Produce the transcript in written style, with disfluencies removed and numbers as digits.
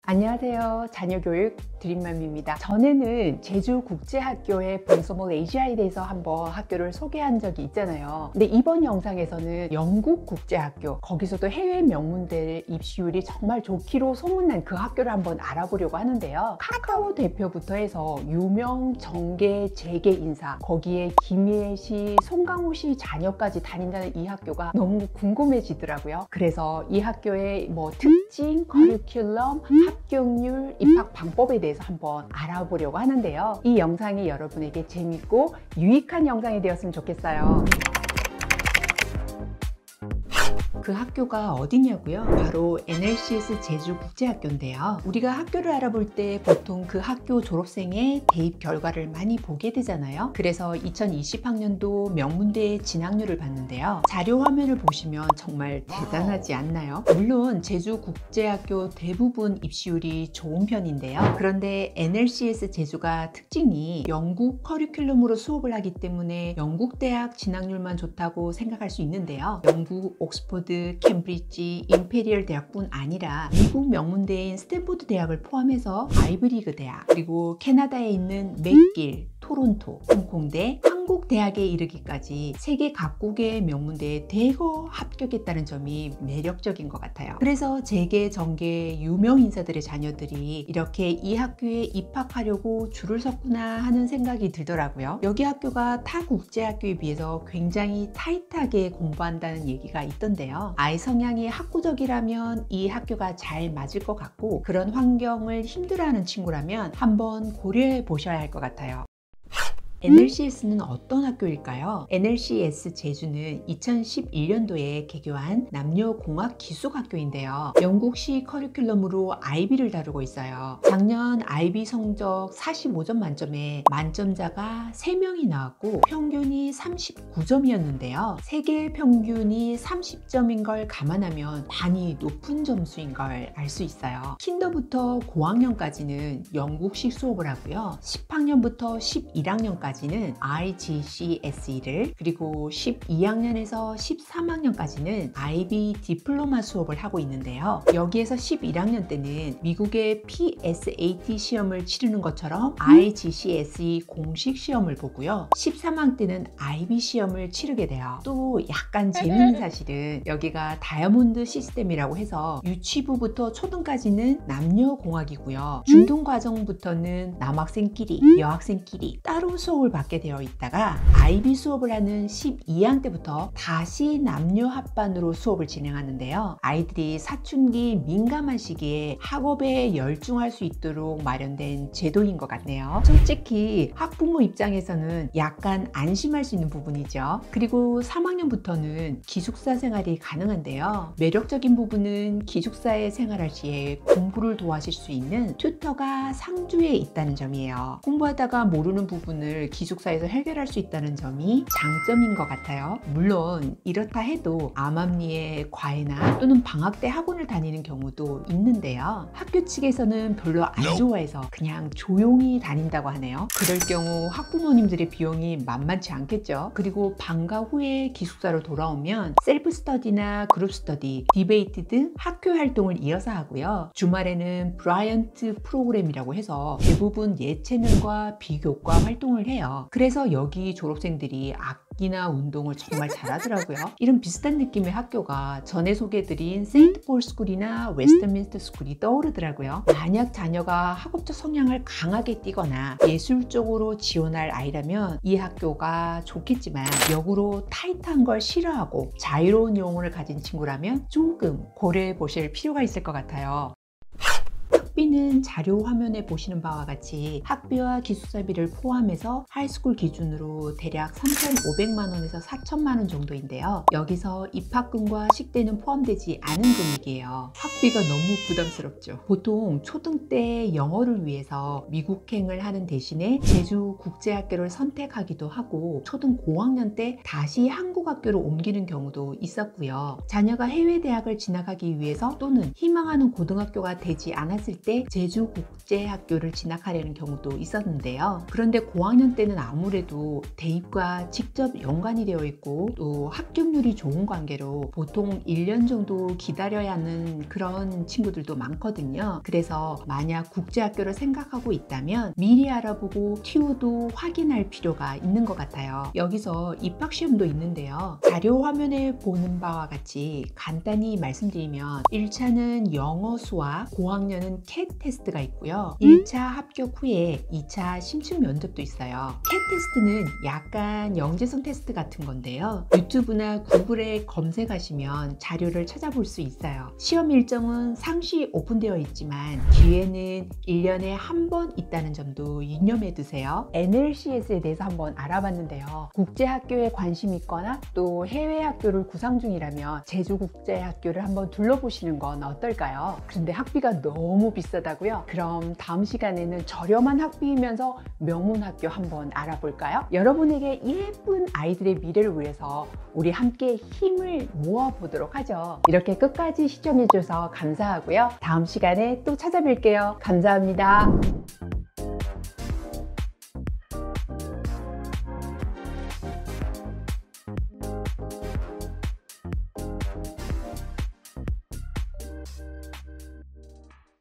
안녕하세요. 자녀교육 드림맘입니다. 전에는 제주국제학교의 본소몰 AGI에 대해서 한번 학교를 소개한 적이 있잖아요. 근데 이번 영상에서는 영국국제학교, 거기서도 해외 명문대 입시율이 정말 좋기로 소문난 그 학교를 한번 알아보려고 하는데요. 카카오 대표부터 해서 유명 정계 재계 인사, 거기에 김희애 씨, 송강호 씨 자녀까지 다닌다는 이 학교가 너무 궁금해지더라고요. 그래서 이 학교의 특징, 커리큘럼, 합격률, 입학 방법에 대해서 한번 알아보려고 하는데요. 이 영상이 여러분에게 재밌고 유익한 영상이 되었으면 좋겠어요. 그 학교가 어디냐고요? 바로 NLCS 제주국제학교인데요. 우리가 학교를 알아볼 때 보통 그 학교 졸업생의 대입 결과를 많이 보게 되잖아요. 그래서 2020학년도 명문대에 진학률을 봤는데요. 자료 화면을 보시면 정말 대단하지 않나요? 물론 제주국제학교 대부분 입시율이 좋은 편인데요. 그런데 NLCS 제주가 특징이 영국 커리큘럼으로 수업을 하기 때문에 영국 대학 진학률만 좋다고 생각할 수 있는데요. 영국, 옥스퍼드, 캠브리지, 임페리얼 대학뿐 아니라 미국 명문대인 스탠포드 대학을 포함해서 아이브리그 대학, 그리고 캐나다에 있는 맥길, 토론토, 홍콩대, 한국 대학에 이르기까지 세계 각국의 명문대에 대거 합격했다는 점이 매력적인 것 같아요. 그래서 재계, 정계, 유명 인사들의 자녀들이 이렇게 이 학교에 입학하려고 줄을 섰구나 하는 생각이 들더라고요. 여기 학교가 타 국제학교에 비해서 굉장히 타이트하게 공부한다는 얘기가 있던데요. 아이 성향이 학구적이라면 이 학교가 잘 맞을 것 같고, 그런 환경을 힘들어하는 친구라면 한번 고려해 보셔야 할 것 같아요. NLCS는 어떤 학교일까요? NLCS 제주는 2011년도에 개교한 남녀공학기숙학교인데요. 영국식 커리큘럼으로 IB를 다루고 있어요. 작년 IB 성적 45점 만점에 만점자가 3명이 나왔고 평균이 39점이었는데요. 세계 평균이 30점인 걸 감안하면 많이 높은 점수인 걸 알 수 있어요. 킨더부터 고학년까지는 영국식 수업을 하고요. 10학년부터 11학년까지 는 IGCSE를, 그리고 12학년에서 13학년까지는 IB 디플로마 수업을 하고 있는데요. 여기에서 11학년 때는 미국의 PSAT 시험을 치르는 것처럼 IGCSE 공식 시험을 보고요. 13학년 때는 IB 시험을 치르게 돼요. 또 약간 재미있는 사실은 여기가 다이아몬드 시스템이라고 해서 유치부부터 초등까지는 남녀공학이고요. 중등과정부터는 남학생끼리, 여학생끼리 따로 수업을 받게 되어 있다가 IB 수업을 하는 12학년 때부터 다시 남녀 합반으로 수업을 진행하는데요. 아이들이 사춘기 민감한 시기에 학업에 열중할 수 있도록 마련된 제도인 것 같네요. 솔직히 학부모 입장에서는 약간 안심할 수 있는 부분이죠. 그리고 3학년부터는 기숙사 생활이 가능한데요. 매력적인 부분은 기숙사에 생활할 시에 공부를 도와줄 수 있는 튜터가 상주에 있다는 점이에요. 공부하다가 모르는 부분을 기숙사에서 해결할 수 있다는 점이 장점인 것 같아요. 물론 이렇다 해도 암암리에 과외나 또는 방학 때 학원을 다니는 경우도 있는데요. 학교 측에서는 별로 안 좋아해서 그냥 조용히 다닌다고 하네요. 그럴 경우 학부모님들의 비용이 만만치 않겠죠. 그리고 방과 후에 기숙사로 돌아오면 셀프 스터디나 그룹 스터디, 디베이트 등 학교 활동을 이어서 하고요. 주말에는 브라이언트 프로그램이라고 해서 대부분 예체능과 비교과 활동을 해요. 그래서 여기 졸업생들이 악기나 운동을 정말 잘하더라고요. 이런 비슷한 느낌의 학교가 전에 소개해드린 세인트 폴 스쿨이나 웨스트민스터 스쿨이 떠오르더라고요. 만약 자녀가 학업적 성향을 강하게 띠거나 예술 쪽으로 지원할 아이라면 이 학교가 좋겠지만, 역으로 타이트한 걸 싫어하고 자유로운 영혼을 가진 친구라면 조금 고려해 보실 필요가 있을 것 같아요. 학비는 자료 화면에 보시는 바와 같이 학비와 기숙사비를 포함해서 하이스쿨 기준으로 대략 3,500만 원에서 4천만 원 정도인데요. 여기서 입학금과 식대는 포함되지 않은 금액이에요. 학비가 너무 부담스럽죠. 보통 초등 때 영어를 위해서 미국행을 하는 대신에 제주국제학교를 선택하기도 하고, 초등 고학년 때 다시 한국 학교로 옮기는 경우도 있었고요. 자녀가 해외 대학을 진학하기 위해서 또는 희망하는 고등학교가 되지 않았을 때 제주국제학교를 진학하려는 경우도 있었는데요. 그런데 고학년 때는 아무래도 대입과 직접 연관이 되어 있고 또 합격률이 좋은 관계로 보통 1년 정도 기다려야 하는 그런 친구들도 많거든요. 그래서 만약 국제학교를 생각하고 있다면 미리 알아보고 TO도 확인할 필요가 있는 것 같아요. 여기서 입학시험도 있는데요. 자료 화면에 보는 바와 같이 간단히 말씀드리면 1차는 영어 수학, 고학년은 캣 테스트가 있고요. 1차 합격 후에 2차 심층 면접도 있어요. 캣 테스트는 약간 영재성 테스트 같은 건데요. 유튜브나 구글에 검색하시면 자료를 찾아볼 수 있어요. 시험 일정은 상시 오픈되어 있지만 기회는 1년에 한 번 있다는 점도 유념해 두세요. NLCS에 대해서 한번 알아봤는데요. 국제학교에 관심 있거나 또 해외 학교를 구상 중이라면 제주국제학교를 한번 둘러보시는 건 어떨까요? 그런데 학비가 너무 비싸다고요? 그럼 다음 시간에는 저렴한 학비이면서 명문 학교 한번 알아볼까요? 여러분에게 예쁜 아이들의 미래를 위해서 우리 함께 힘을 모아보도록 하죠. 이렇게 끝까지 시청해주셔서 감사하고요. 다음 시간에 또 찾아뵐게요. 감사합니다.